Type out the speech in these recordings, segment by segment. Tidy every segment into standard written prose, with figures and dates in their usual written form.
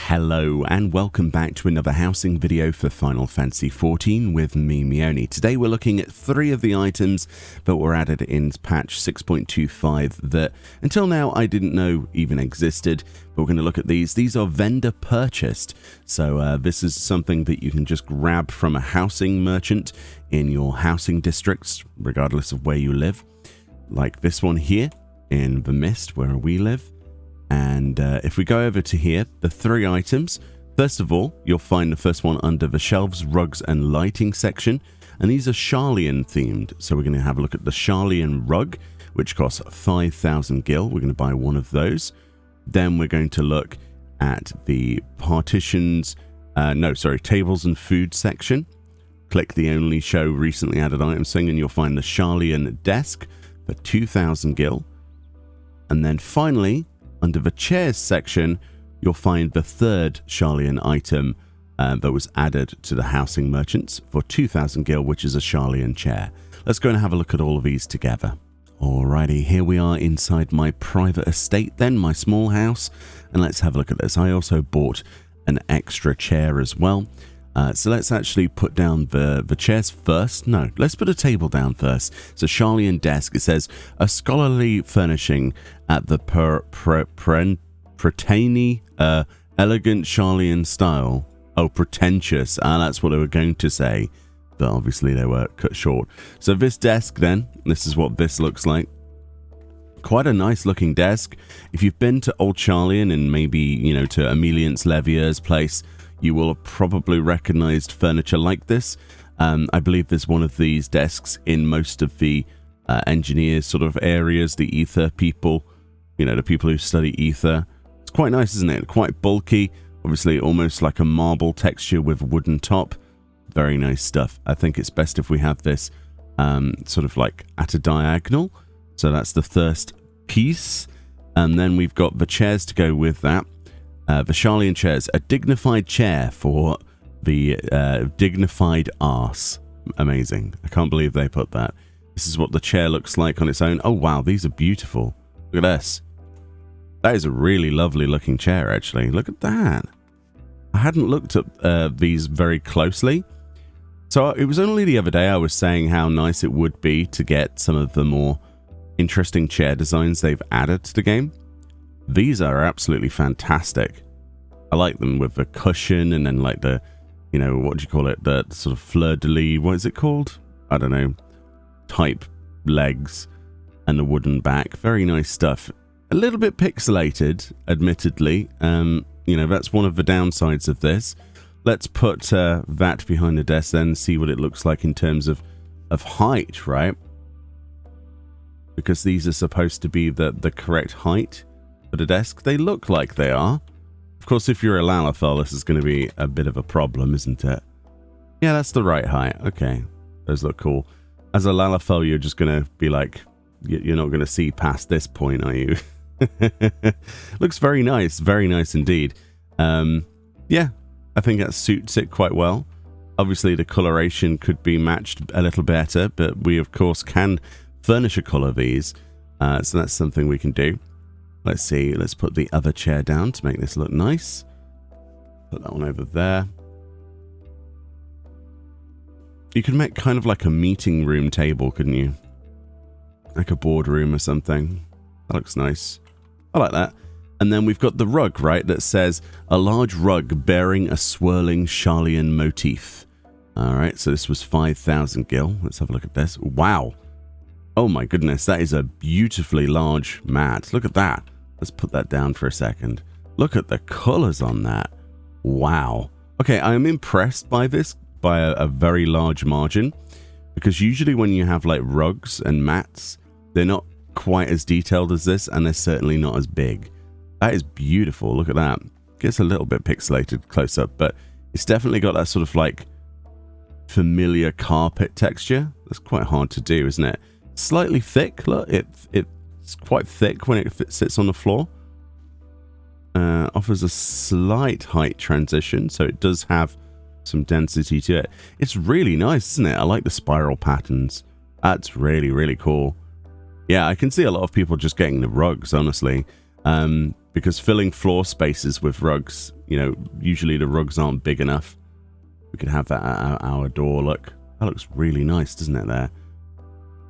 Hello and welcome back to another housing video for Final Fantasy XIV with me, Meoni. Today we're looking at 3 of the items that were added in patch 6.25 that until now I didn't know even existed, but we're going to look at these. These are vendor purchased, so this is something that you can just grab from a housing merchant in your housing districts, regardless of where you live, like this one here in the Mist where we live. And if we go over to here, the 3 items, first of all, you'll find the first one under the shelves, rugs and lighting section. And these are Sharlayan themed. So we're going to have a look at the Sharlayan rug, which costs 5,000 gil. We're going to buy one of those. Then we're going to look at the tables and food section. Click the only show recently added items thing and you'll find the Sharlayan desk for 2,000 gil. And then finally, under the chairs section, you'll find the 3rd Sharlayan item that was added to the housing merchants for 2,000 gil, which is a Sharlayan chair. Let's go and have a look at all of these together. Alrighty, here we are inside my private estate then, my small house. And let's have a look at this. I also bought an extra chair as well. So let's actually put down the chairs first. No, let's put a table down first. It's a Sharlayan desk. It says, a scholarly furnishing at the pretany, elegant Sharlayan style. Oh, pretentious. That's what they were going to say. But obviously they were cut short. So this desk then, this is what this looks like. Quite a nice looking desk. If you've been to Old Sharlayan and maybe, to Emeliant's Levier's place, you will have probably recognized furniture like this. I believe there's one of these desks in most of the engineers sort of areas, the ether people, the people who study ether. It's quite nice, isn't it? Quite bulky, obviously almost like a marble texture with a wooden top. Very nice stuff. I think it's best if we have this sort of like at a diagonal. So that's the first piece. And then we've got the chairs to go with that. The Sharlayan chairs, a dignified chair for the dignified arse. Amazing. I can't believe they put that. This is what the chair looks like on its own. Oh, wow, these are beautiful. Look at this. That is a really lovely looking chair, actually. Look at that. I hadn't looked at these very closely. So it was only the other day I was saying how nice it would be to get some of the more interesting chair designs they've added to the game. These are absolutely fantastic. I like them with the cushion and then like the, what do you call it? The sort of fleur-de-lis, what is it called? I don't know. Type legs and the wooden back. Very nice stuff. A little bit pixelated, admittedly. That's one of the downsides of this. Let's put that behind the desk then and see what it looks like in terms of height, right? Because these are supposed to be the correct height for the desk. They look like they are. Of course, if you're a Lalafell, this is going to be a bit of a problem, isn't it? Yeah, that's the right height. Okay, those look cool. As a Lalafell, you're just going to be like, you're not going to see past this point, are you? Looks very nice indeed. Yeah, I think that suits it quite well. Obviously, the coloration could be matched a little better, but we, of course, can furnish a color these. So that's something we can do. Let's see, let's put the other chair down to make this look nice. Put that one over there. You could make kind of like a meeting room table, couldn't you? Like a boardroom or something. That looks nice. I like that. And then we've got the rug, right, that says a large rug bearing a swirling Sharlayan motif. All right, so this was 5,000 gil. Let's have a look at this. Wow. Oh my goodness, that is a beautifully large mat. Look at that. Let's put that down for a second. Look at the colors on that. Wow. Okay, I am impressed by this by a very large margin, because usually when you have like rugs and mats, they're not quite as detailed as this, and they're certainly not as big. That is beautiful. Look at that. Gets a little bit pixelated close up, but it's definitely got that sort of like familiar carpet texture. That's quite hard to do, isn't it? Slightly thick. Look, it's quite thick when it sits on the floor. Offers a slight height transition, so it does have some density to it. It's really nice, isn't it? I like the spiral patterns. That's really, really cool. Yeah, I can see a lot of people just getting the rugs, honestly. because filling floor spaces with rugs, you know, usually the rugs aren't big enough. We could have that at our door. Look, that looks really nice, doesn't it there?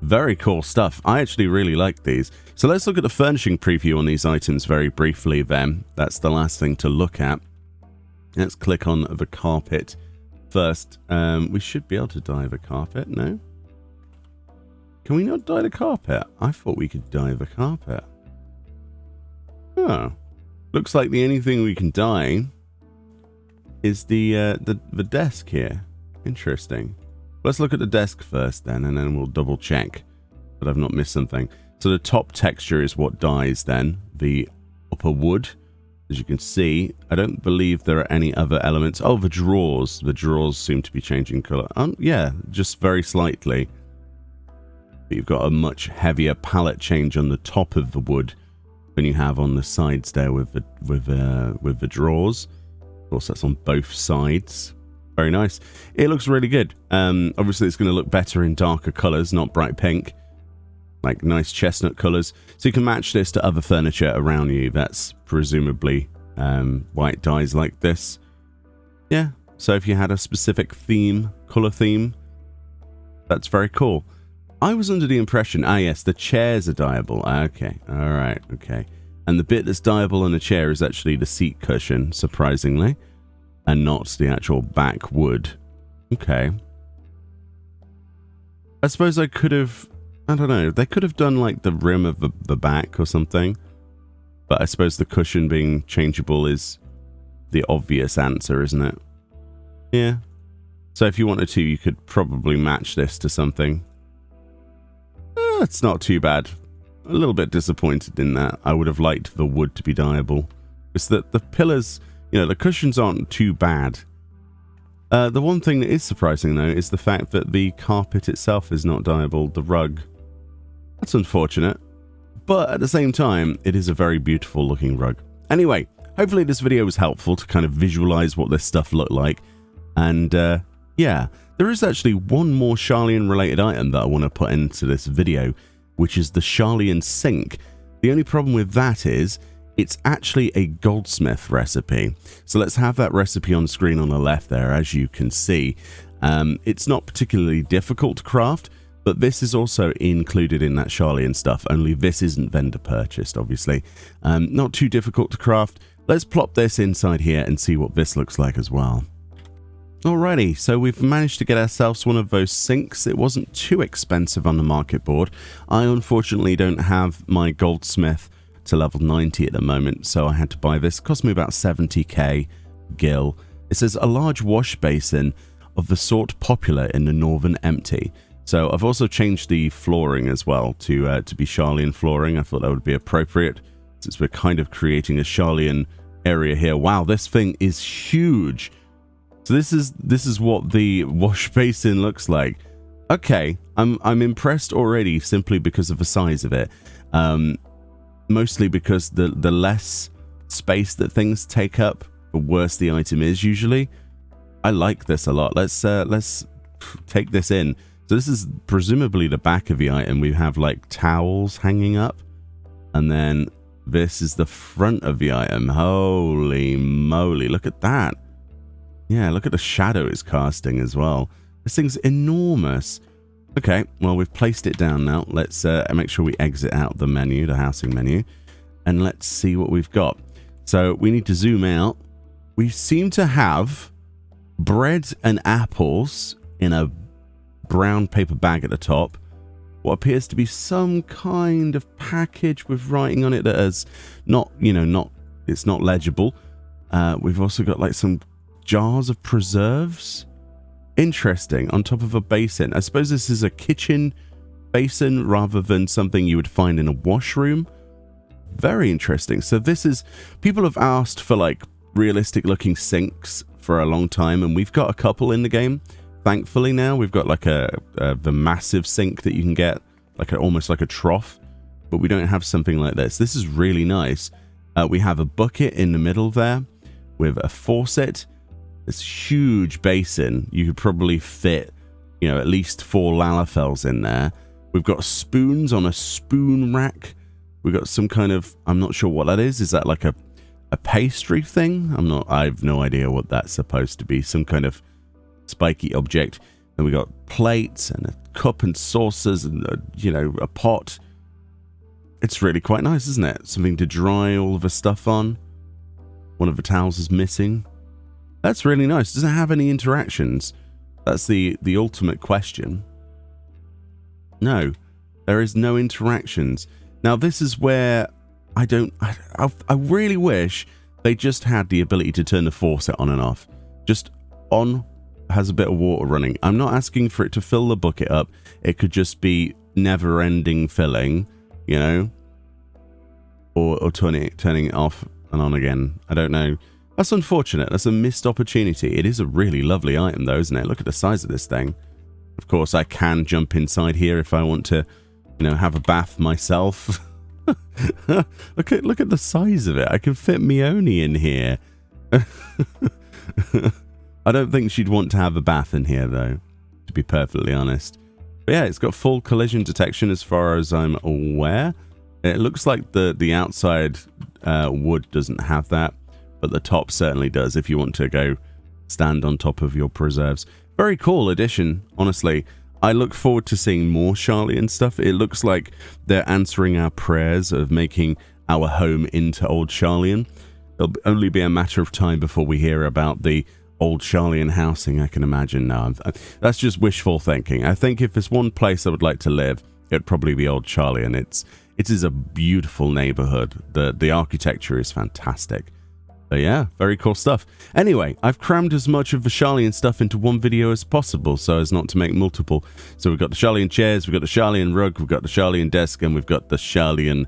Very cool stuff. I actually really like these. So let's look at the furnishing preview on these items very briefly then. That's the last thing to look at. Let's click on the carpet first. We should be able to dye the carpet, no? Can we not dye the carpet? I thought we could dye the carpet. Oh. Looks like the only thing we can dye is the desk here. Interesting. Let's look at the desk first then, and then we'll double check that I've not missed something. So the top texture is what dyes then, the upper wood. As you can see, I don't believe there are any other elements. Oh, the drawers. The drawers seem to be changing colour. Yeah, just very slightly. But you've got a much heavier palette change on the top of the wood than you have on the sides there with the drawers. Of course, that's on both sides. Very nice. It looks really good. Obviously, it's going to look better in darker colours, not bright pink. Like nice chestnut colours. So you can match this to other furniture around you. That's presumably white dyes like this. Yeah. So if you had a specific theme, colour theme, that's very cool. I was under the impression, yes, the chairs are dyeable. Okay. All right. Okay. And the bit that's dyeable on the chair is actually the seat cushion, surprisingly. And not the actual back wood. Okay. I suppose I could have... I don't know. They could have done like the rim of the back or something. But I suppose the cushion being changeable is the obvious answer, isn't it? Yeah. So if you wanted to, you could probably match this to something. It's not too bad. A little bit disappointed in that. I would have liked the wood to be dyeable. It's that the pillars... You know, the cushions aren't too bad. The one thing that is surprising, though, is the fact that the carpet itself is not dyeable, the rug. That's unfortunate. But at the same time, it is a very beautiful looking rug. Anyway, hopefully this video was helpful to kind of visualize what this stuff looked like. And, yeah, there is actually one more Sharlayan related item that I want to put into this video, which is the Sharlayan sink. The only problem with that is... it's actually a goldsmith recipe. So let's have that recipe on screen on the left there, as you can see. It's not particularly difficult to craft, but this is also included in that Sharlayan stuff, only this isn't vendor purchased, obviously. Not too difficult to craft. Let's plop this inside here and see what this looks like as well. Alrighty, so we've managed to get ourselves one of those sinks. It wasn't too expensive on the market board. I unfortunately don't have my goldsmith to level 90 at the moment, so I had to buy this. It cost me about 70k gil. It says a large wash basin of the sort popular in the Northern Empty. So I've also changed the flooring as well to be Sharlayan flooring. I thought that would be appropriate since we're kind of creating a Sharlayan area here. Wow, this thing is huge. So this is what the wash basin looks like. Okay, I'm impressed already simply because of the size of it. Mostly because the less space that things take up, the worse the item is usually. I like this a lot. Let's take this in. So this is presumably the back of the item. We have like towels hanging up. And then this is the front of the item. Holy moly, look at that. Yeah, look at the shadow it's casting as well. This thing's enormous. Okay, well, we've placed it down now. Let's make sure we exit out the menu, the housing menu, and let's see what we've got. So we need to zoom out. We seem to have bread and apples in a brown paper bag at the top. What appears to be some kind of package with writing on it that is not, it's not legible. We've also got like some jars of preserves. Interesting, on top of a basin. I suppose this is a kitchen basin rather than something you would find in a washroom. Very interesting. So this is... people have asked for like realistic looking sinks for a long time, and we've got a couple in the game. Thankfully now we've got like the massive sink that you can get, like almost like a trough, but we don't have something like this. This is really nice. We have a bucket in the middle there with a faucet. This huge basin. You could probably fit, at least 4 lalafels in there. We've got spoons on a spoon rack We've got some kind of, I'm not sure what that is. Is that like a pastry thing? I've no idea what that's supposed to be. Some kind of spiky object. Then we got plates and a cup and saucers and, a pot. It's really quite nice, isn't it? Something to dry all of the stuff on. One of the towels is missing. That's really nice. Does it have any interactions? That's the ultimate question. No, there is no interactions. Now, this is where I really wish they just had the ability to turn the faucet on and off. Just on has a bit of water running. I'm not asking for it to fill the bucket up. It could just be never-ending filling, or turning it off and on again. I don't know. That's unfortunate. That's a missed opportunity. It is a really lovely item, though, isn't it? Look at the size of this thing. Of course, I can jump inside here if I want to, have a bath myself. Look at the size of it. I can fit Meoni in here. I don't think she'd want to have a bath in here, though, to be perfectly honest. But yeah, it's got full collision detection as far as I'm aware. It looks like the outside wood doesn't have that, but the top certainly does if you want to go stand on top of your preserves. Very cool addition, honestly. I look forward to seeing more Sharlayan stuff. It looks like they're answering our prayers of making our home into Old Sharlayan. It'll only be a matter of time before we hear about the Old Sharlayan Housing, I can imagine now. That's just wishful thinking. I think if there's one place I would like to live, it'd probably be Old Sharlayan. It is a beautiful neighborhood. The architecture is fantastic. But yeah, very cool stuff. Anyway, I've crammed as much of the Sharlayan stuff into one video as possible so as not to make multiple. So we've got the Sharlayan chairs, we've got the Sharlayan rug, we've got the Sharlayan desk, and we've got the Sharlayan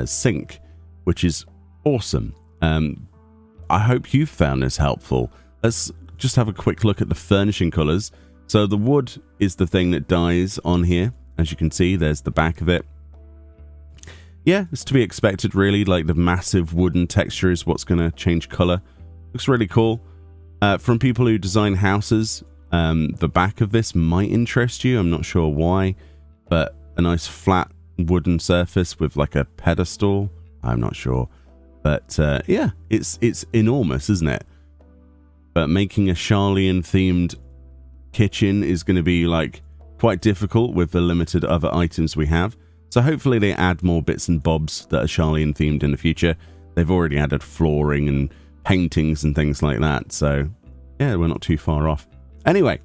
sink, which is awesome. I hope you found this helpful. Let's just have a quick look at the furnishing colors. So the wood is the thing that dies on here. As you can see, there's the back of it. Yeah, it's to be expected, really. Like, the massive wooden texture is what's going to change color. Looks really cool. From people who design houses, the back of this might interest you. I'm not sure why, but a nice flat wooden surface with like a pedestal. I'm not sure, but yeah, it's enormous, isn't it? But making a Sharlayan themed kitchen is going to be like quite difficult with the limited other items we have. So hopefully they add more bits and bobs that are Sharlayan themed in the future. They've already added flooring and paintings and things like that. So yeah, we're not too far off. Anyway,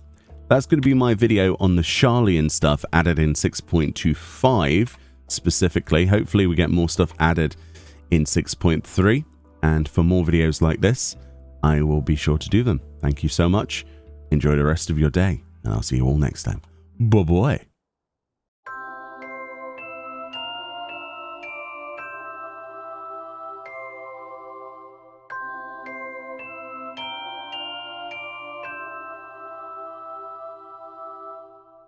that's going to be my video on the Sharlayan stuff added in 6.25 specifically. Hopefully we get more stuff added in 6.3. And for more videos like this, I will be sure to do them. Thank you so much. Enjoy the rest of your day, and I'll see you all next time. Bye-bye.